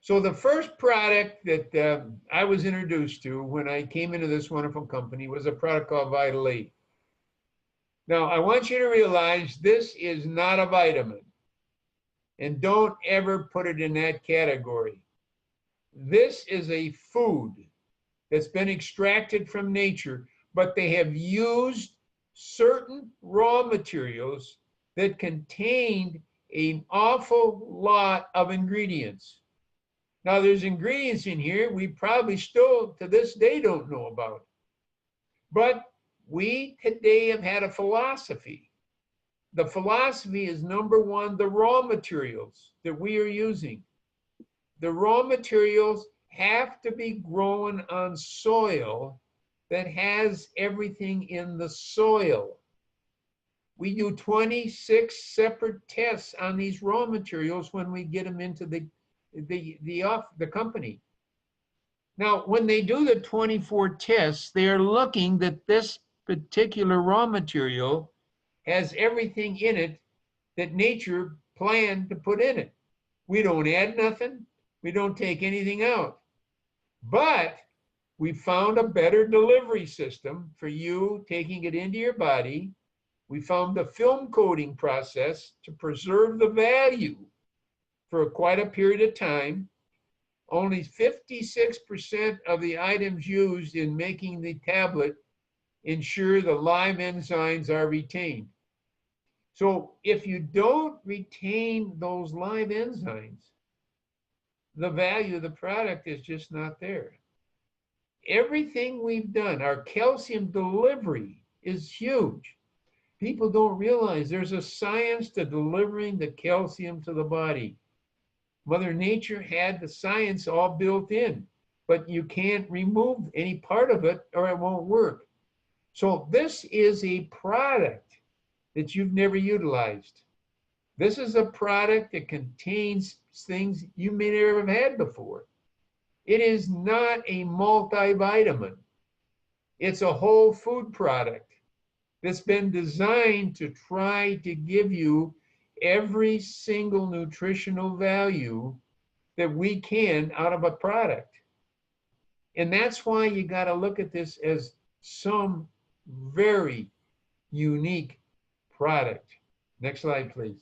So the first product that I was introduced to when I came into this wonderful company was a product called Vitalizer. Now, I want you to realize this is not a vitamin, and don't ever put it in that category. This is a food that's been extracted from nature, but they have used certain raw materials that contained an awful lot of ingredients. Now, there's ingredients in here we probably still to this day don't know about. But we today have had a philosophy. The philosophy is, number one, the raw materials that we are using. The raw materials have to be grown on soil that has everything in the soil. We do 26 separate tests on these raw materials when we get them into the company. Now, when they do the 24 tests, they are looking that this particular raw material has everything in it that nature planned to put in it. We don't add nothing. We don't take anything out. But we found a better delivery system for you taking it into your body. We found the film coating process to preserve the value for quite a period of time. Only 56% of the items used in making the tablet ensure the live enzymes are retained. So if you don't retain those live enzymes, the value of the product is just not there. Everything we've done, our calcium delivery is huge. People don't realize there's a science to delivering the calcium to the body. Mother Nature had the science all built in, but you can't remove any part of it or it won't work. So this is a product that you've never utilized. This is a product that contains things you may never have had before. It is not a multivitamin. It's a whole food product that's been designed to try to give you every single nutritional value that we can out of a product. And that's why you got to look at this as some very unique product. Next slide, please.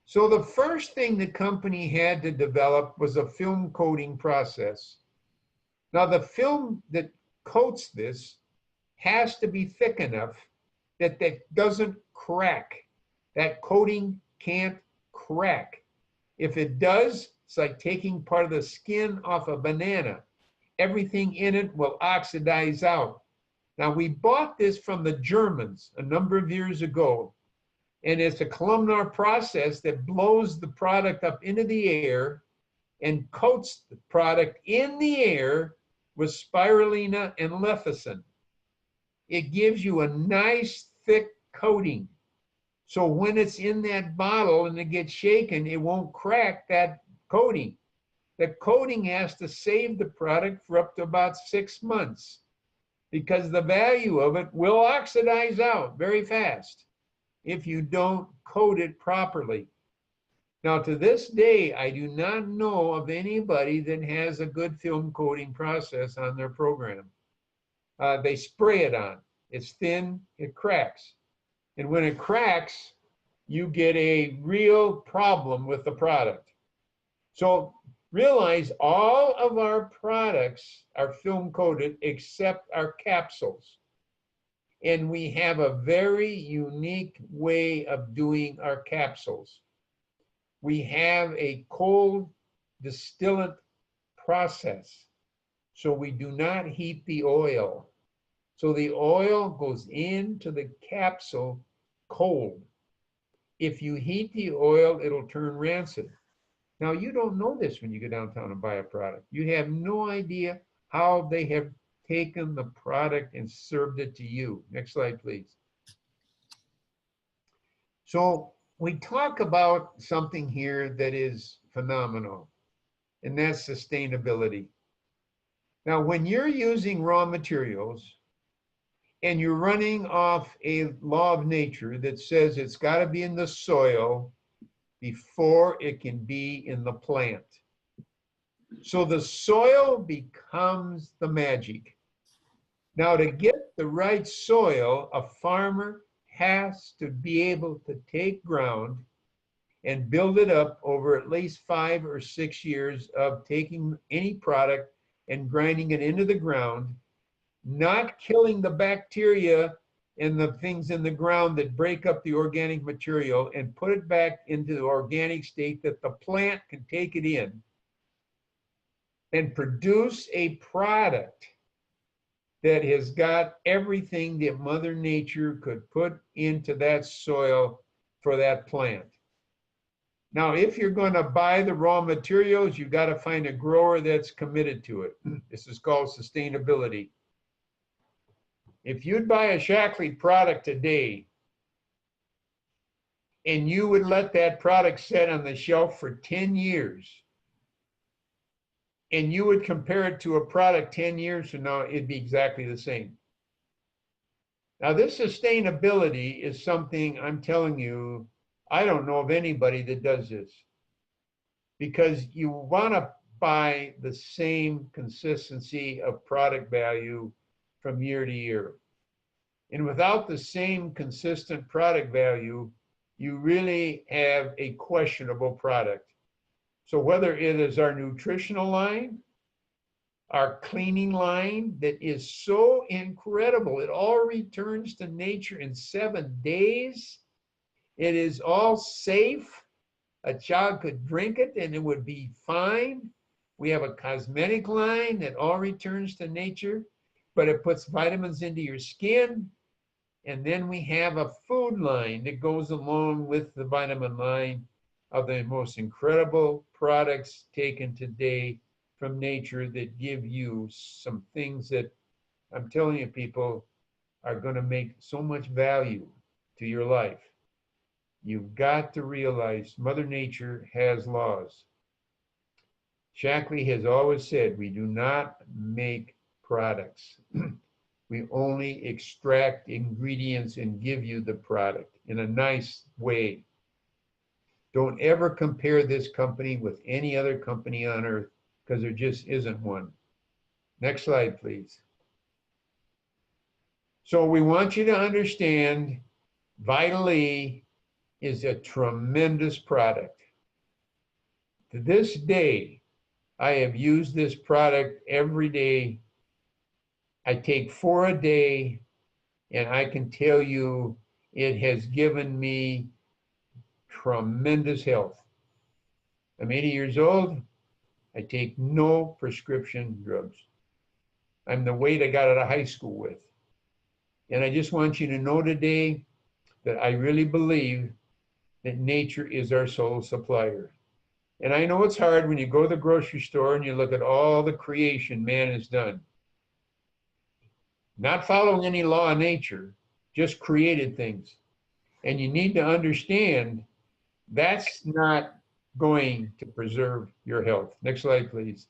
So the first thing the company had to develop was a film coating process. Now the film that coats this has to be thick enough that that doesn't crack. That coating can't crack. If it does, it's like taking part of the skin off a banana. Everything in it will oxidize out. Now, we bought this from the Germans a number of years ago, and it's a columnar process that blows the product up into the air and coats the product in the air with spirulina and lecithin. It gives you a nice thick coating. So when it's in that bottle and it gets shaken, it won't crack that coating. The coating has to save the product for up to about 6 months because the value of it will oxidize out very fast if you don't coat it properly. Now, to this day, I do not know of anybody that has a good film coating process on their program. They spray it on. It's thin, it cracks. And when it cracks, you get a real problem with the product. So realize all of our products are film coated except our capsules. And we have a very unique way of doing our capsules. We have a cold distillant process. So we do not heat the oil. So the oil goes into the capsule cold. If you heat the oil, it'll turn rancid. Now, you don't know this when you go downtown and buy a product. You have no idea how they have taken the product and served it to you. Next slide, please. So we talk about something here that is phenomenal, and that's sustainability. Now, when you're using raw materials and you're running off a law of nature that says it's got to be in the soil before it can be in the plant. So the soil becomes the magic. Now, to get the right soil, a farmer has to be able to take ground and build it up over at least 5 or 6 years of taking any product and grinding it into the ground, not killing the bacteria and the things in the ground that break up the organic material, and put it back into the organic state that the plant can take it in and produce a product that has got everything that Mother Nature could put into that soil for that plant. Now, if you're going to buy the raw materials, you've got to find a grower that's committed to it. This is called sustainability. If you'd buy a Shaklee product today and you would let that product sit on the shelf for 10 years, and you would compare it to a product 10 years from now, it'd be exactly the same. Now, this sustainability is something I'm telling you, I don't know of anybody that does this, because you want to buy the same consistency of product value from year to year. And without the same consistent product value, you really have a questionable product. So whether it is our nutritional line, our cleaning line that is so incredible, it all returns to nature in 7 days. It is all safe. A child could drink it and it would be fine. We have a cosmetic line that all returns to nature, but it puts vitamins into your skin. And then we have a food line that goes along with the vitamin line of the most incredible products taken today from nature that give you some things that I'm telling you, people, are going to make so much value to your life. You've got to realize Mother Nature has laws. Shaklee has always said we do not make products. We only extract ingredients and give you the product in a nice way. Don't ever compare this company with any other company on earth, because there just isn't one. Next slide, please. So we want you to understand Vitalizer is a tremendous product. To this day, I have used this product every day. I take 4 a day, and I can tell you it has given me tremendous health. I'm 80 years old. I take no prescription drugs. I'm the weight I got out of high school with. And I just want you to know today that I really believe that nature is our sole supplier. And I know it's hard when you go to the grocery store and you look at all the creation man has done. Not following any law of nature, just created things. And you need to understand that's not going to preserve your health. Next slide, please.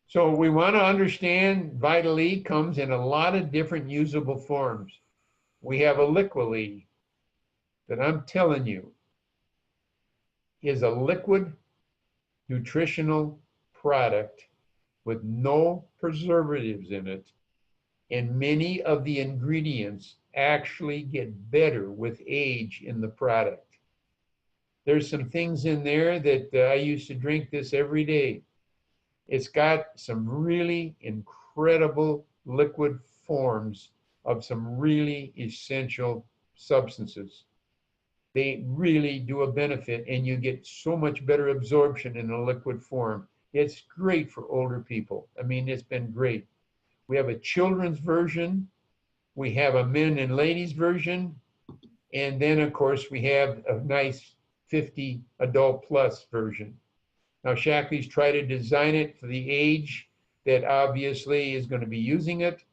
So we want to understand Vitalizer comes in a lot of different usable forms. We have a Liquid that I'm telling you is a liquid nutritional product with no preservatives in it, and many of the ingredients actually get better with age in the product. There's some things in there that I used to drink this every day. It's got some really incredible liquid forms of some really essential substances. They really do a benefit, and you get so much better absorption in a liquid form. It's great for older people. I mean, it's been great. We have a children's version. We have a men and ladies version. And then, of course, we have a nice 50 adult plus version. Now, Shaklee's tried to design it for the age that obviously is going to be using it,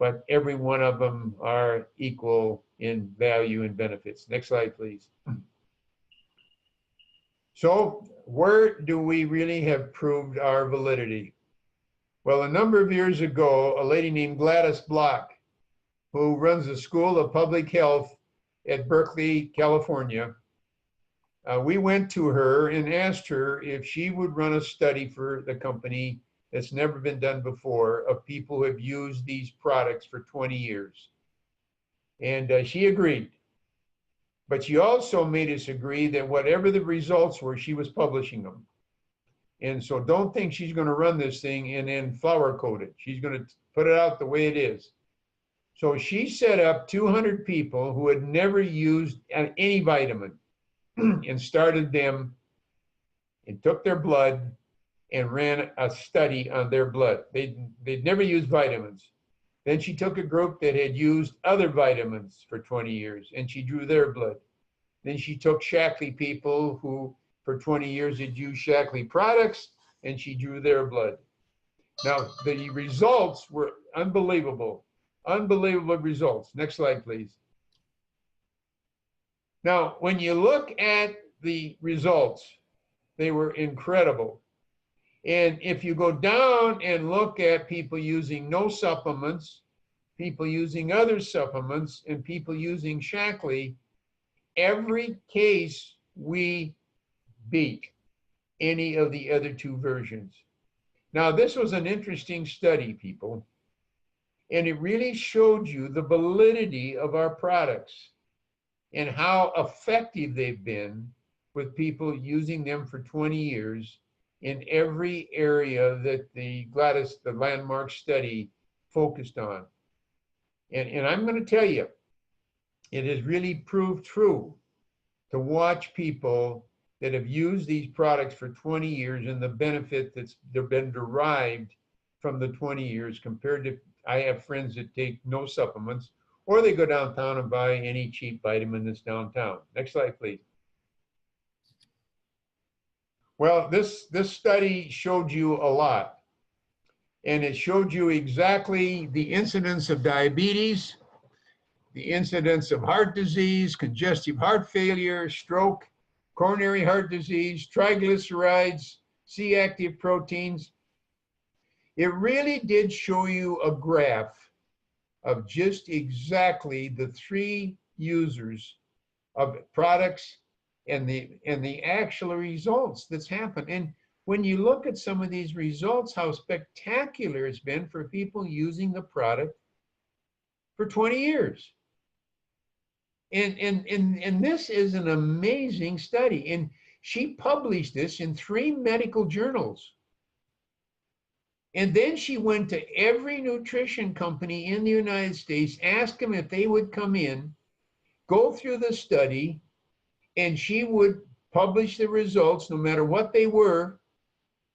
but every one of them are equal in value and benefits. Next slide, please. So where do we really have proved our validity? Well, a number of years ago, a lady named Gladys Block, who runs the School of Public Health at Berkeley, California, we went to her and asked her if she would run a study for the company that's never been done before of people who have used these products for 20 years. And she agreed. But she also made us agree that whatever the results were, she was publishing them. And so don't think she's going to run this thing and then flower coat it. She's going to put it out the way it is. So she set up 200 people who had never used any vitamin and started them and took their blood and ran a study on their blood. They'd never used vitamins. Then she took a group that had used other vitamins for 20 years and she drew their blood. Then she took Shaklee people who for 20 years had used Shaklee products and she drew their blood. Now, the results were unbelievable, unbelievable results. Next slide, please. Now, when you look at the results, they were incredible. And if you go down and look at people using no supplements, people using other supplements, and people using Shaklee, every case we beat any of the other two versions. Now, this was an interesting study, people, and it really showed you the validity of our products and how effective they've been with people using them for 20 years in every area that the landmark study focused on. And I'm going to tell you, it has really proved true to watch people that have used these products for 20 years and the benefit that's been derived from the 20 years compared to, I have friends that take no supplements, or they go downtown and buy any cheap vitamin that's downtown. Next slide, please. Well, this study showed you a lot, and it showed you exactly the incidence of diabetes, the incidence of heart disease, congestive heart failure, stroke, coronary heart disease, triglycerides, C-active proteins. It really did show you a graph of just exactly the three users of products and the actual results that's happened. And when you look at some of these results, how spectacular it's been for people using the product for 20 years. And this is an amazing study. And she published this in 3 medical journals. And then she went to every nutrition company in the United States, asked them if they would come in, go through the study, and she would publish the results no matter what they were.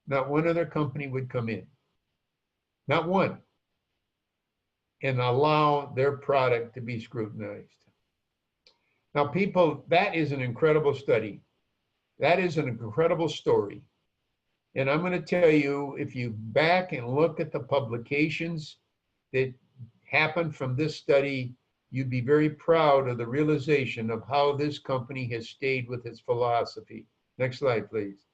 Not one other company would come in. Not one. And allow their product to be scrutinized. Now, people, that is an incredible study. That is an incredible story. And I'm going to tell you, if you back and look at the publications that happened from this study, you'd be very proud of the realization of how this company has stayed with its philosophy. Next slide, please.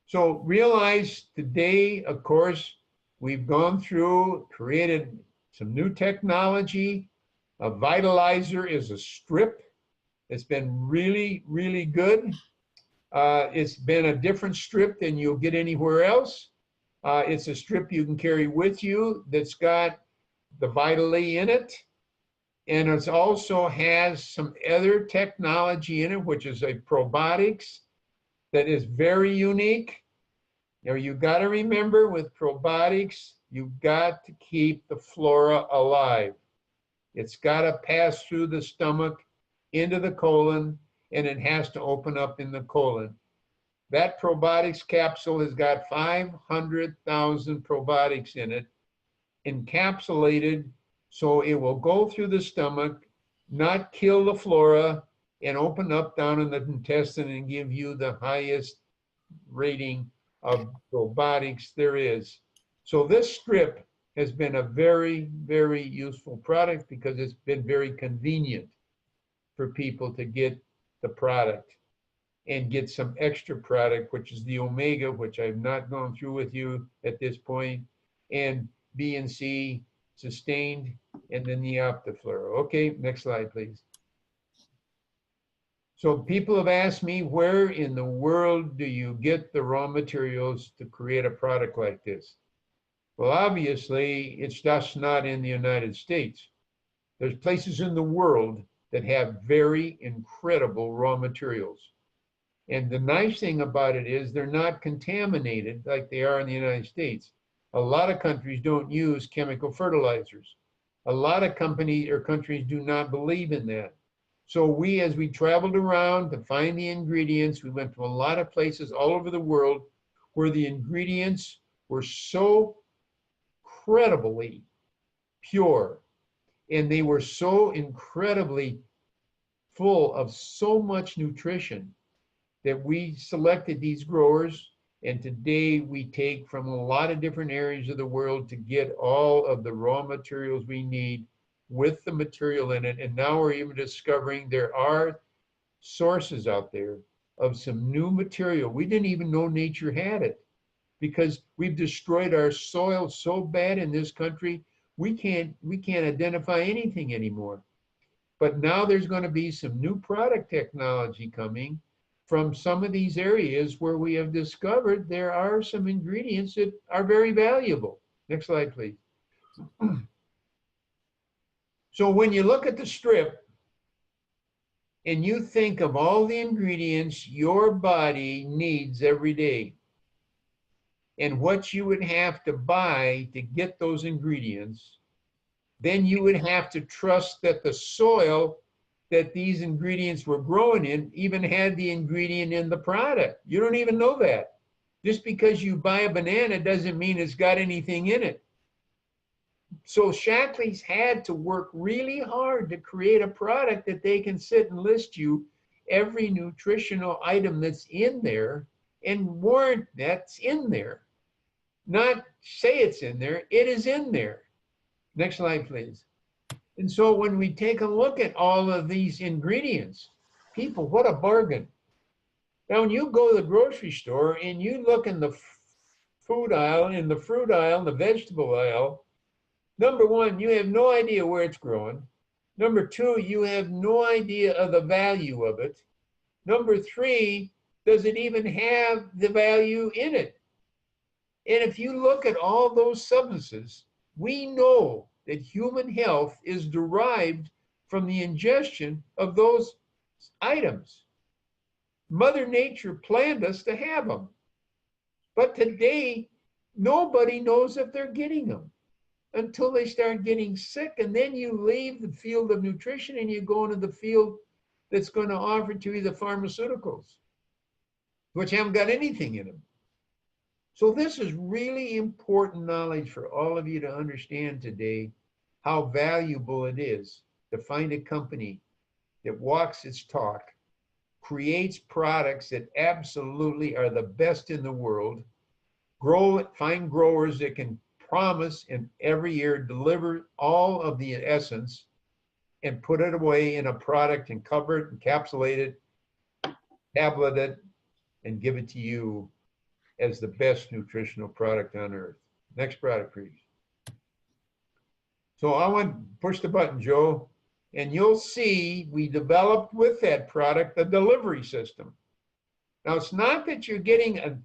So realize today, of course, we've gone through, created some new technology. A Vitalizer is a strip. It's been really, really good. It's been a different strip than you'll get anywhere else. It's a strip you can carry with you that's got the Vitally in it. And it also has some other technology in it, which is a probiotics that is very unique. Now, you've got to remember with probiotics, you've got to keep the flora alive. It's got to pass through the stomach into the colon, and it has to open up in the colon. That probiotics capsule has got 500,000 probiotics in it, encapsulated, so it will go through the stomach, not kill the flora, and open up down in the intestine and give you the highest rating of probiotics there is. So this strip has been a very, very useful product because it's been very convenient for people to get the product and get some extra product, which is the omega, which I've not gone through with you at this point, and B and C sustained, and then the Optiflora. Okay, next slide, please. So people have asked me, where in the world do you get the raw materials to create a product like this? Well, obviously, it's just not in the United States. There's places in the world that have very incredible raw materials. And the nice thing about it is they're not contaminated like they are in the United States. A lot of countries don't use chemical fertilizers. A lot of companies or countries do not believe in that. So we, as we traveled around to find the ingredients, we went to a lot of places all over the world where the ingredients were so incredibly pure and they were so incredibly full of so much nutrition that we selected these growers, and today we take from a lot of different areas of the world to get all of the raw materials we need with the material in it. And now we're even discovering there are sources out there of some new material we didn't even know nature had it, because we've destroyed our soil so bad in this country, we can't identify anything anymore. But now there's going to be some new product technology coming from some of these areas where we have discovered there are some ingredients that are very valuable. Next slide, please. So when you look at the strip and you think of all the ingredients your body needs every day and what you would have to buy to get those ingredients, then you would have to trust that the soil that these ingredients were growing in even had the ingredient in the product. You don't even know that. Just because you buy a banana doesn't mean it's got anything in it. So Shaklee's had to work really hard to create a product that they can sit and list you every nutritional item that's in there and warrant that's in there. Not say it's in there, it is in there. Next slide, please. And so when we take a look at all of these ingredients, people, what a bargain. Now, when you go to the grocery store and you look in the food aisle, in the fruit aisle, in the vegetable aisle, number one, you have no idea where it's growing. Number two, you have no idea of the value of it. Number three, does it even have the value in it? And if you look at all those substances, we know that human health is derived from the ingestion of those items. Mother Nature planned us to have them. But today, nobody knows if they're getting them until they start getting sick. And then you leave the field of nutrition and you go into the field that's going to offer to you the pharmaceuticals, which haven't got anything in them. So this is really important knowledge for all of you to understand today, how valuable it is to find a company that walks its talk, creates products that absolutely are the best in the world, find growers that can promise and every year deliver all of the essence and put it away in a product and cover it, encapsulate it, tablet it, and give it to you as the best nutritional product on earth. Next product, please. So I want to push the button, Joe, and you'll see we developed with that product a delivery system. Now, it's not that you're getting a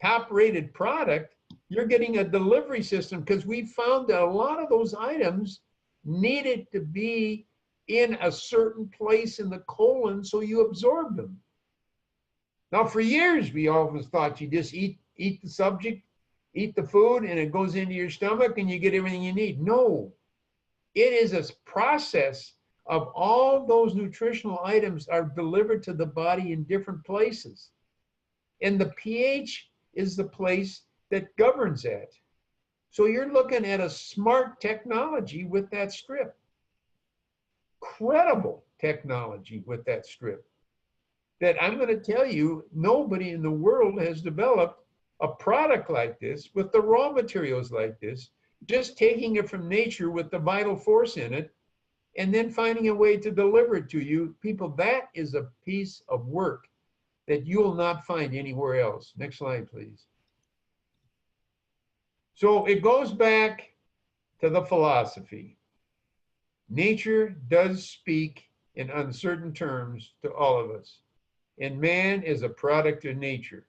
top-rated product, you're getting a delivery system because we found that a lot of those items needed to be in a certain place in the colon so you absorb them. Now, for years, we always thought you just eat the subject, eat the food, and it goes into your stomach and you get everything you need. No, it is a process of all those nutritional items are delivered to the body in different places. And the pH is the place that governs that. So you're looking at a smart technology with that strip. Incredible technology with that strip. That I'm going to tell you, nobody in the world has developed a product like this with the raw materials like this, just taking it from nature with the vital force in it, and then finding a way to deliver it to you. People, that is a piece of work that you will not find anywhere else. Next slide, please. So it goes back to the philosophy. Nature does speak in uncertain terms to all of us. And man is a product of nature.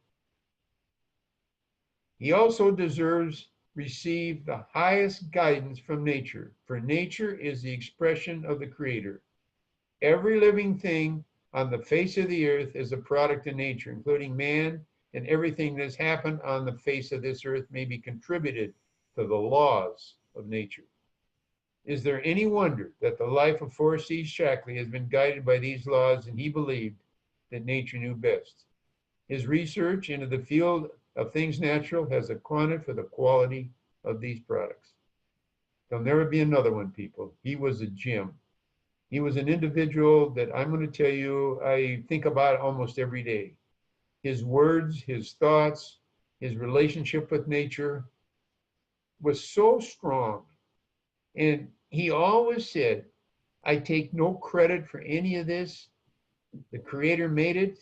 He also deserves receive the highest guidance from nature, for nature is the expression of the Creator. Every living thing on the face of the earth is a product of nature, including man, and everything that has happened on the face of this earth may be contributed to the laws of nature. Is there any wonder that the life of Forrest C. Shaklee has been guided by these laws, and he believed that nature knew best? His research into the field of things natural has accounted for the quality of these products. There'll never be another one, people. He was a gem. He was an individual that I'm going to tell you I think about almost every day. His words, his thoughts, his relationship with nature was so strong. And he always said, I take no credit for any of this. The Creator made it.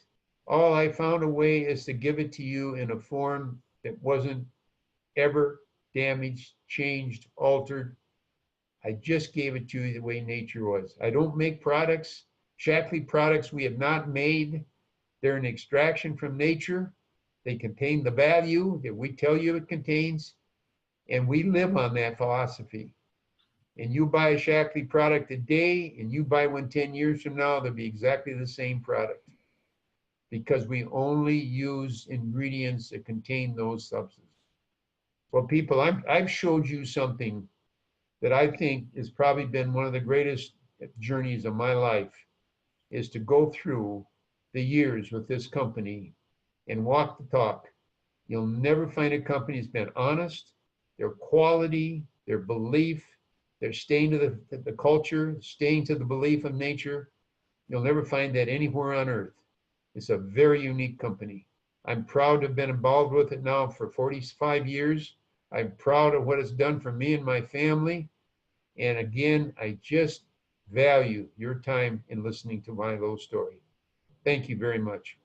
All I found a way is to give it to you in a form that wasn't ever damaged, changed, altered. I just gave it to you the way nature was. I don't make products. Shaklee products we have not made. They're an extraction from nature. They contain the value that we tell you it contains. And we live on that philosophy. And you buy a Shaklee product today, and you buy one 10 years from now, they'll be exactly the same product. Because we only use ingredients that contain those substances. Well, people, I've showed you something that I think has probably been one of the greatest journeys of my life, is to go through the years with this company and walk the talk. You'll never find a company that's been honest, their quality, their belief, they're staying to the culture, staying to the belief of nature. You'll never find that anywhere on earth. It's a very unique company. I'm proud to have been involved with it now for 45 years. I'm proud of what it's done for me and my family. And again, I just value your time in listening to my little story. Thank you very much.